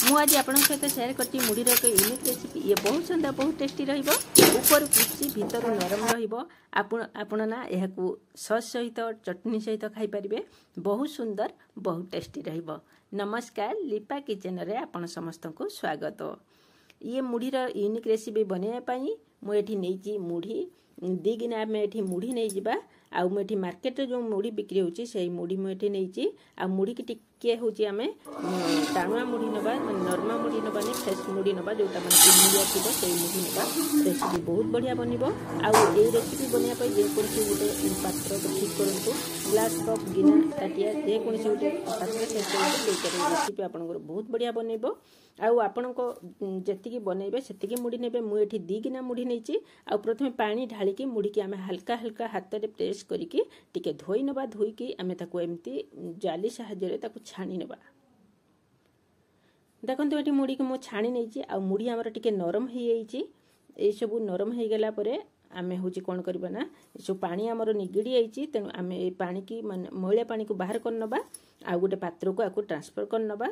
ମୁଁ ଆଜି ଆପଣଙ୍କ ସହିତ ସେୟାର କରିଛି ମୁଢ଼ିର ଏକ ୟୁନିକ୍ ରେସିପି। ଇଏ ବହୁତ ସୁନ୍ଦର, ବହୁତ ଟେଷ୍ଟି ରହିବ। ଉପରୁ କ୍ରିସ୍ପି, ଭିତରୁ ନରମ ରହିବ। ଆପଣ ନା ଏହାକୁ ସସ୍ ସହିତ, ଚଟଣି ସହିତ ଖାଇପାରିବେ। ବହୁତ ସୁନ୍ଦର, ବହୁତ ଟେଷ୍ଟି ରହିବ। ନମସ୍କାର, ଲିପା କିଚେନରେ ଆପଣ ସମସ୍ତଙ୍କୁ ସ୍ୱାଗତ। ଇଏ ମୁଢ଼ିର ୟୁନିକ୍ ରେସିପି ବନେଇବା ପାଇଁ ମୁଁ ଏଠି ନେଇଛି ମୁଢ଼ି 2 ଗିନା। ଆମେ ଏଠି ମୁଢ଼ି ନେଇଯିବା। ଆଉ ମୁଁ ଏଠି ମାର୍କେଟରେ ଯେଉଁ ମୁଢ଼ି ବିକ୍ରି ହେଉଛି ସେଇ ମୁଢ଼ି ମୁଁ ଏଠି ନେଇଛି। ଆଉ ମୁଢ଼ିକି ଟିକେ ହେଉଛି ଆମେ ଟାଣୁଆ ମୁଢ଼ି ନେବା, ମାନେ ନର୍ମାଲ ମୁଢ଼ି ନେବାନି, ଫ୍ରେଶ୍ ମୁଢ଼ି ନେବା, ଯେଉଁଟା ମାନେ କୁଡ଼ୁମିଆ ଥିବ ସେଇ ମୁଢ଼ି ନେବା। ରେସିପି ବହୁତ ବଢ଼ିଆ ବନିବ। ଆଉ ଏଇ ରେସିପି ବନେଇବା ପାଇଁ ଯେକୌଣସି ଗୋଟେ ପାତ୍ର ଠିକ୍ କରନ୍ତୁ, ଗ୍ଲାସ୍, କପ୍, ଗିନା, ତାଟିଆ, ଯେକୌଣସି ଗୋଟେ ପାତ୍ର ସେଟ୍ କରନ୍ତୁ। ସେଇଟାରେ ରେସିପି ଆପଣଙ୍କର ବହୁତ ବଢ଼ିଆ ବନେଇବ। ଆଉ ଆପଣଙ୍କ ଯେତିକି ବନେଇବେ ସେତିକି ମୁଢ଼ି ନେବେ। ମୁଁ ଏଠି 2 ଗିନା ମୁଢ଼ି ନେଇଛି। ଆଉ ପ୍ରଥମେ ପାଣି ଢାଳିକି ମୁଢ଼ିକି ଆମେ ହାଲକା ହାଲକା ହାତରେ ପ୍ରେସ୍ କରିକି ଟିକେ ଧୋଇ ନେବା। ଧୋଇକି ଆମେ ତାକୁ ଏମିତି ଜାଲି ସାହାଯ୍ୟରେ ତାକୁ ଛାଣି ନେବା। ଦେଖନ୍ତୁ ଏଠି ମୁଢ଼ିକି ମୁଁ ଛାଣି ନେଇଛି। ଆଉ ମୁଢ଼ି ଆମର ଟିକେ ନରମ ହେଇଯାଇଛି। ଏଇସବୁ ନରମ ହେଇଗଲା ପରେ ଆମେ ହେଉଛି କ'ଣ କରିବା ନା, ଏସବୁ ପାଣି ଆମର ନିଗିଡ଼ି ଯାଇଛି। ତେଣୁ ଆମେ ଏଇ ପାଣିକି, ମାନେ ମଇଳା ପାଣିକୁ ବାହାର କରିନେବା। ଆଉ ଗୋଟେ ପାତ୍ରକୁ ଆକୁ ଟ୍ରାନ୍ସଫର୍ କରିନେବା।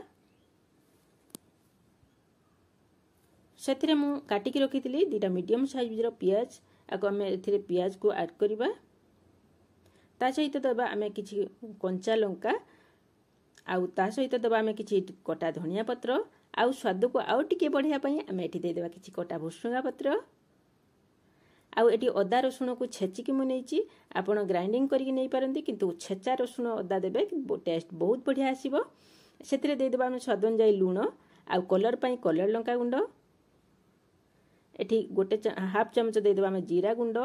ସେଥିରେ ମୁଁ କାଟିକି ରଖିଥିଲି 2ଟା ମିଡ଼ିୟମ୍ ସାଇଜ୍ର ପିଆଜ। ଆକୁ ଆମେ ଏଥିରେ ପିଆଜକୁ ଆଡ଼୍ କରିବା। ତା ସହିତ ଦେବା ଆମେ କିଛି କଞ୍ଚା ଲଙ୍କା। ଆଉ ତା ସହିତ ଦେବା ଆମେ କିଛି କଟା ଧନିଆ ପତ୍ର। ଆଉ ସ୍ୱାଦକୁ ଆଉ ଟିକେ ବଢ଼ିବା ପାଇଁ ଆମେ ଏଠି ଦେଇଦେବା କିଛି କଟା ଭୃସଙ୍ଗା ପତ୍ର। ଆଉ ଏଠି ଅଦା ରସୁଣକୁ ଛେଚିକି ମୁଁ ନେଇଛି। ଆପଣ ଗ୍ରାଇଣ୍ଡିଙ୍ଗ କରିକି ନେଇପାରନ୍ତି, କିନ୍ତୁ ଛେଚା ରସୁଣ ଅଦା ଦେବେ, ଟେଷ୍ଟ ବହୁତ ବଢ଼ିଆ ଆସିବ। ସେଥିରେ ଦେଇଦେବା ଆମେ ସ୍ୱାଦ ଅନୁଯାୟୀ ଲୁଣ। ଆଉ କଲର୍ ପାଇଁ କଲର୍ ଲଙ୍କା ଗୁଣ୍ଡ। ଏଠି ହାଫ୍ ଚାମଚ ଦେଇଦେବା ଆମେ ଜିରା ଗୁଣ୍ଡ।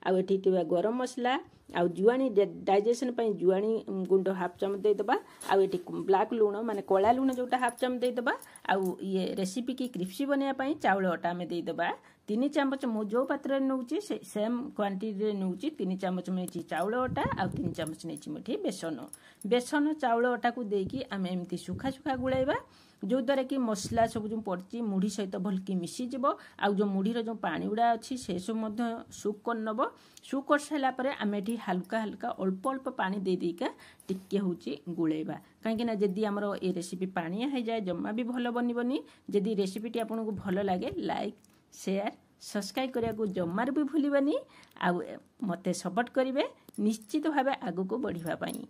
ଆଉ ଏଠି ଥିବା ଗରମ ମସଲା। ଆଉ ଜୁଆଣି, ଡାଇଜେସନ୍ ପାଇଁ ଜୁଆଣି ଗୁଣ୍ଡ ହାଫ୍ ଚାମଚ ଦେଇଦେବା। ଆଉ ଏଠି ବ୍ଲାକ୍ ଲୁଣ, ମାନେ କଳା ଲୁଣ ଯେଉଁଟା ହାଫ୍ ଚାମଚ ଦେଇଦେବା। ଆଉ ଇଏ ରେସିପିକି କ୍ରିସ୍ପି ବନେଇବା ପାଇଁ ଚାଉଳ ଅଟା ଆମେ ଦେଇଦେବା 3 ଚାମଚ। ମୁଁ ଯେଉଁ ପାତ୍ରରେ ନେଉଛି ସେ ସେମ୍ କ୍ୱାଣ୍ଟିଟିରେ ନେଉଛି। 3 ଚାମଚ ନେଇଛି ଚାଉଳ ଅଟା, ଆଉ 3 ଚାମଚ ନେଇଛି ମୁଁ ଏଠି ବେସନ ଚାଉଳ ଅଟାକୁ ଦେଇକି ଆମେ ଏମିତି ସୁଖା ସୁଖା ଗୋଳାଇବା, ଯେଉଁଦ୍ୱାରା କି ମସଲା ସବୁ ଯେଉଁ ପଡ଼ିଛି ମୁଢ଼ି ସହିତ ଭଲକି ମିଶିଯିବ। ଆଉ ଯେଉଁ ମୁଢ଼ିର ଯେଉଁ ପାଣି ଗୁଡ଼ା ଅଛି ସେସବୁ ମଧ୍ୟ ସୁପ୍ କରିନେବ। ସୁପ୍ କରିସାରିଲା ପରେ ଆମେ ଏଠି ହାଲକା ହାଲକା ଅଳ୍ପ ଅଳ୍ପ ପାଣି ଦେଇକା ଟିକେ ହେଉଛି ଗୋଳେଇବା। କାହିଁକିନା ଯଦି ଆମର ଏ ରେସିପି ପାଣିଆ ହେଇଯାଏ ଜମା ବି ଭଲ ବନିବନି। ଯଦି ରେସିପିଟି ଆପଣଙ୍କୁ ଭଲ ଲାଗେ, ଲାଇକ୍, ସେୟାର, ସବସ୍କ୍ରାଇବ୍ କରିବାକୁ ଜମାରୁ ବି ଭୁଲିବନି। ଆଉ ମୋତେ ସପୋର୍ଟ କରିବେ ନିଶ୍ଚିତ ଭାବେ ଆଗକୁ ବଢ଼ିବା ପାଇଁ।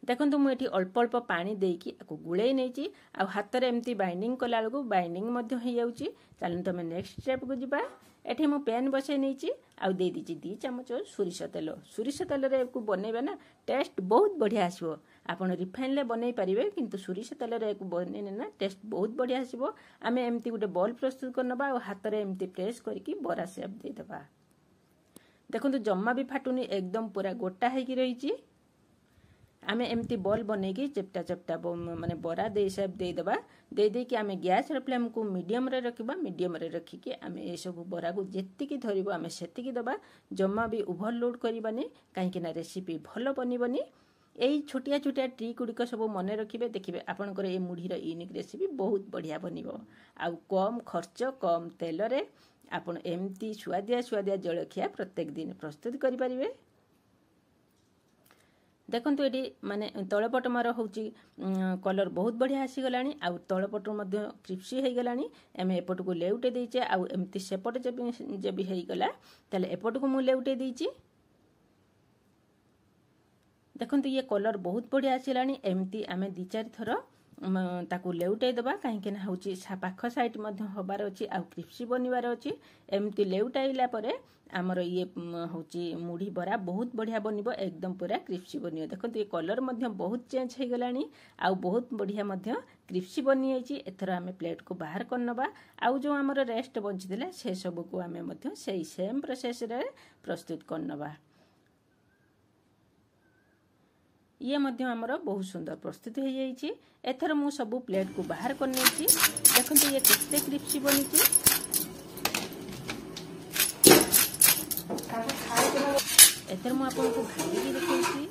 ଦେଖନ୍ତୁ ମୁଁ ଏଠି ଅଳ୍ପ ଅଳ୍ପ ପାଣି ଦେଇକି ଆକୁ ଗୋଳେଇ ନେଇଛି। ଆଉ ହାତରେ ଏମିତି ବାଇଣ୍ଡିଙ୍ଗ କଲା ବେଳକୁ ବାଇଣ୍ଡିଙ୍ଗ ମଧ୍ୟ ହେଇଯାଉଛି। ଚାଲନ୍ତୁ ଆମେ ନେକ୍ସଟ ଷ୍ଟେପ୍କୁ ଯିବା। ଏଠି ମୁଁ ପ୍ୟାନ୍ ବସାଇ ନେଇଛି। ଆଉ ଦେଇ ଦେଇଛି 2 ଚାମଚ ସୋରିଷ ତେଲ। ସୋରିଷ ତେଲରେ ଏକୁ ବନେଇବେ ନା ଟେଷ୍ଟ ବହୁତ ବଢ଼ିଆ ଆସିବ। ଆପଣ ରିଫାଇନ୍ରେ ବନେଇ ପାରିବେ, କିନ୍ତୁ ସୋରିଷ ତେଲରେ ଏକୁ ବନେଇଲେ ନା ଟେଷ୍ଟ ବହୁତ ବଢ଼ିଆ ଆସିବ। ଆମେ ଏମିତି ଗୋଟେ ବଲ୍ ପ୍ରସ୍ତୁତ କରିନେବା। ଆଉ ହାତରେ ଏମିତି ପ୍ରେସ୍ କରିକି ବରା ସେପ୍ ଦେଇଦେବା। ଦେଖନ୍ତୁ ଜମା ବି ଫାଟୁନି, ଏକଦମ ପୁରା ଗୋଟା ହେଇକି ରହିଛି। ଆମେ ଏମିତି ବଲ୍ ବନେଇକି ଚେପ୍ଟା ଚେପ୍ଟା ମାନେ ବରା ସେପ୍ ଦେଇଦେବା। ଦେଇକି ଆମେ ଗ୍ୟାସ୍ର ଫ୍ଲେମ୍କୁ ମିଡ଼ିୟମ୍ରେ ରଖିବା। ମିଡ଼ିୟମ୍ରେ ରଖିକି ଆମେ ଏସବୁ ବରାକୁ ଯେତିକି ଧରିବ ଆମେ ସେତିକି ଦେବା। ଜମା ବି ଓଭରଲୋଡ୍ କରିବାନି, କାହିଁକିନା ରେସିପି ଭଲ ବନିବନି। ଏଇ ଛୋଟିଆ ଛୋଟିଆ ଟ୍ରିକ୍ ଗୁଡ଼ିକ ସବୁ ମନେ ରଖିବେ। ଦେଖିବେ ଆପଣଙ୍କର এই ମୁଢ଼ିର ୟୁନିକ୍ ରେସିପି ବହୁତ ବଢ଼ିଆ ବନିବ। ଆଉ କମ୍ ଖର୍ଚ୍ଚ, କମ୍ ତେଲରେ ଆପଣ ଏମିତି ସୁଆଦିଆ ଜଳଖିଆ ପ୍ରତ୍ୟେକ ଦିନ ପ୍ରସ୍ତୁତ କରିପାରିବେ। ଦେଖନ୍ତୁ ଏଠି ମାନେ ତଳପଟ ମୋର ହେଉଛି କଲର୍ ବହୁତ ବଢ଼ିଆ ଆସିଗଲାଣି। ଆଉ ତଳପଟ ମଧ୍ୟ କ୍ରିସ୍ପି ହେଇଗଲାଣି। ଆମେ ଏପଟକୁ ଲେଉଟେଇ ଦେଇଛେ। ଆଉ ଏମିତି ସେପଟେ ଯେବି ହେଇଗଲା, ତାହେଲେ ଏପଟକୁ ମୁଁ ଲେଉଟେଇ ଦେଇଛି। ଦେଖନ୍ତୁ ଇଏ କଲର୍ ବହୁତ ବଢ଼ିଆ ଆସିଲାଣି। ଏମିତି ଆମେ 2-4 ଥର ତାକୁ ଲେଉଟାଇ ଦେବା, କାହିଁକିନା ହେଉଛି ପାଖ ସାଇଡ୍ ମଧ୍ୟ ହେବାର ଅଛି। ଆଉ କ୍ରିସ୍ପି ବନିବାର ଅଛି। ଏମିତି ଲେଉଟାଇଲା ପରେ ଆମର ଇଏ ହେଉଛି ମୁଢ଼ି ବରା ବହୁତ ବଢ଼ିଆ ବନିବ, ଏକଦମ ପୁରା କ୍ରିସ୍ପି ବନିବ। ଦେଖନ୍ତୁ ଏ କଲର୍ ମଧ୍ୟ ବହୁତ ଚେଞ୍ଜ ହେଇଗଲାଣି। ଆଉ ବହୁତ ବଢ଼ିଆ ମଧ୍ୟ କ୍ରିସ୍ପି ବନିଯାଇଛି। ଏଥର ଆମେ ପ୍ଲେଟ୍କୁ ବାହାର କରିନେବା। ଆଉ ଯେଉଁ ଆମର ରେଷ୍ଟ ବଞ୍ଚିଥିଲା ସେସବୁକୁ ଆମେ ମଧ୍ୟ ସେଇ ସେମ୍ ପ୍ରୋସେସ୍ରେ ପ୍ରସ୍ତୁତ କରିନେବା। ଇଏ ମଧ୍ୟ ଆମର ବହୁତ ସୁନ୍ଦର ପ୍ରସ୍ତୁତ ହେଇଯାଇଛି। ଏଥର ମୁଁ ସବୁ ପ୍ଲେଟ୍କୁ ବାହାର କରିନେଇଛି। ଦେଖନ୍ତୁ ଇଏ କେତେ କ୍ରିସ୍ପି ବନିଛି। ଏଥର ମୁଁ ଆପଣଙ୍କୁ ଭାଙ୍ଗିକି ଦେଖାଉଛି।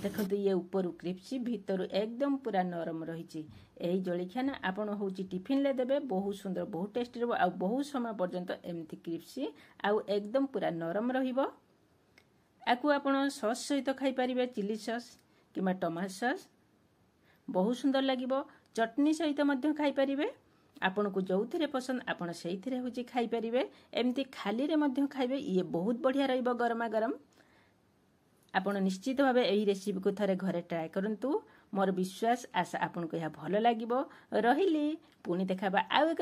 ଦେଖନ୍ତୁ ଇଏ ଉପରୁ କ୍ରିସ୍ପି, ଭିତରୁ ଏକଦମ ପୁରା ନରମ ରହିଛି। ଏହି ଜଳଖିଆ ନା ଆପଣ ହେଉଛି ଟିଫିନ୍ରେ ଦେବେ, ବହୁତ ସୁନ୍ଦର, ବହୁତ ଟେଷ୍ଟି ରହିବ। ଆଉ ବହୁତ ସମୟ ପର୍ଯ୍ୟନ୍ତ ଏମିତି କ୍ରିସ୍ପି ଆଉ ଏକଦମ ପୁରା ନରମ ରହିବ। ଆକୁ ଆପଣ ସସ୍ ସହିତ ଖାଇପାରିବେ, ଚିଲି ସସ୍ କିମ୍ବା ଟମାଟୋ ସସ୍। बहुत सुंदर लगिबो। चटनी सहित मध्य खाई परिबे। आपनकु जोउथिरे पसंद आपण सेइथिरे होची खाई परिबे। एमती खाली रे मध्य खाइबे, ये बहुत बढ़िया रहिबो गरमा गरम। आपण निश्चित भावे एही रेसिपी को थरे घरे ट्राई करंतु। मोर विश्वास आशा आपनको यह भल लागिबो। रहिली पुणी देखाबा आउ एक